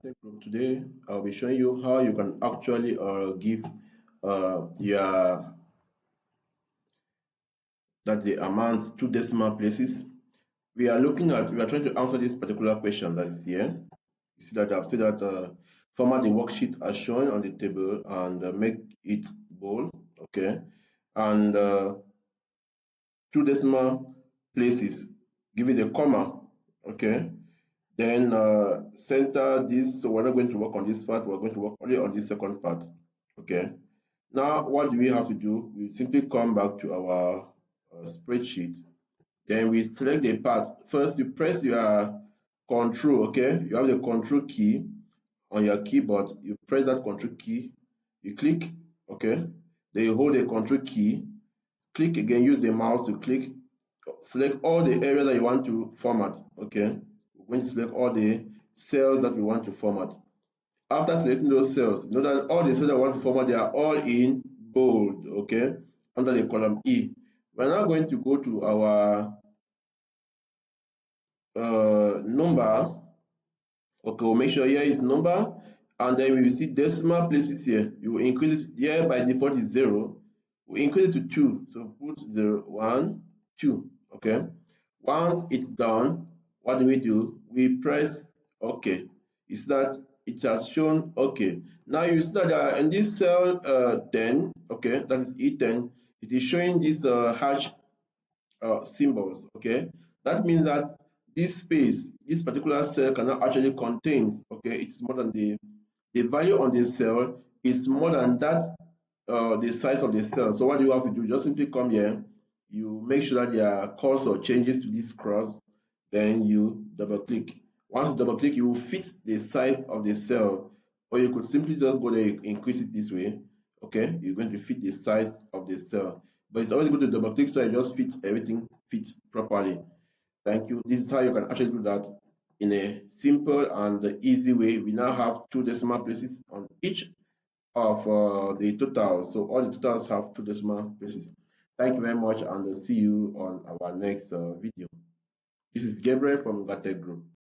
Ngahtech Group. Today, I'll be showing you how you can actually give your that the amounts two decimal places. We are trying to answer this particular question that is here. You see that I've said that format the worksheet as shown on the table and make it bold, okay? And two decimal places, give it a comma, okay? Then center this, so we're not going to work on this part, we're going to work only on this second part, okay? Now, what do we have to do? We simply come back to our spreadsheet. Then we select the part. First, you press your control, okay? You have the control key on your keyboard. You press that control key, you click, okay? Then you hold the control key, click again, use the mouse to click, select all the areas that you want to format, okay? We're going to select all the cells that we want to format. After selecting those cells, know that all the cells that I want to format, they are all in bold, okay, under the column E. We're now going to go to our number. Okay, we'll make sure here is number, and then we will see decimal places here. You will increase it here by default is 0. We increase it to 2. So put 0, 1, 2. Okay. Once it's done, what do? We press OK. Is that it has shown OK. Now you see that in this cell 10, okay, that is E10, it is showing this hash symbols, okay? That means that this space, this particular cell cannot actually contain, okay? It's more than the value on the cell is more than that, the size of the cell. So what do you have to do? Just simply come here, you make sure that there are cursor changes to this cross, then you double click. Once you double click, you will fit the size of the cell, or you could simply just go there, increase it this way, okay? You're going to fit the size of the cell, but it's always good to double click so it just fits everything fits properly. Thank you. This is how you can actually do that in a simple and easy way. We now have two decimal places on each of the totals. So all the totals have two decimal places. Thank you very much, and see you on our next video. This is Gabriel from Ngahtech Group.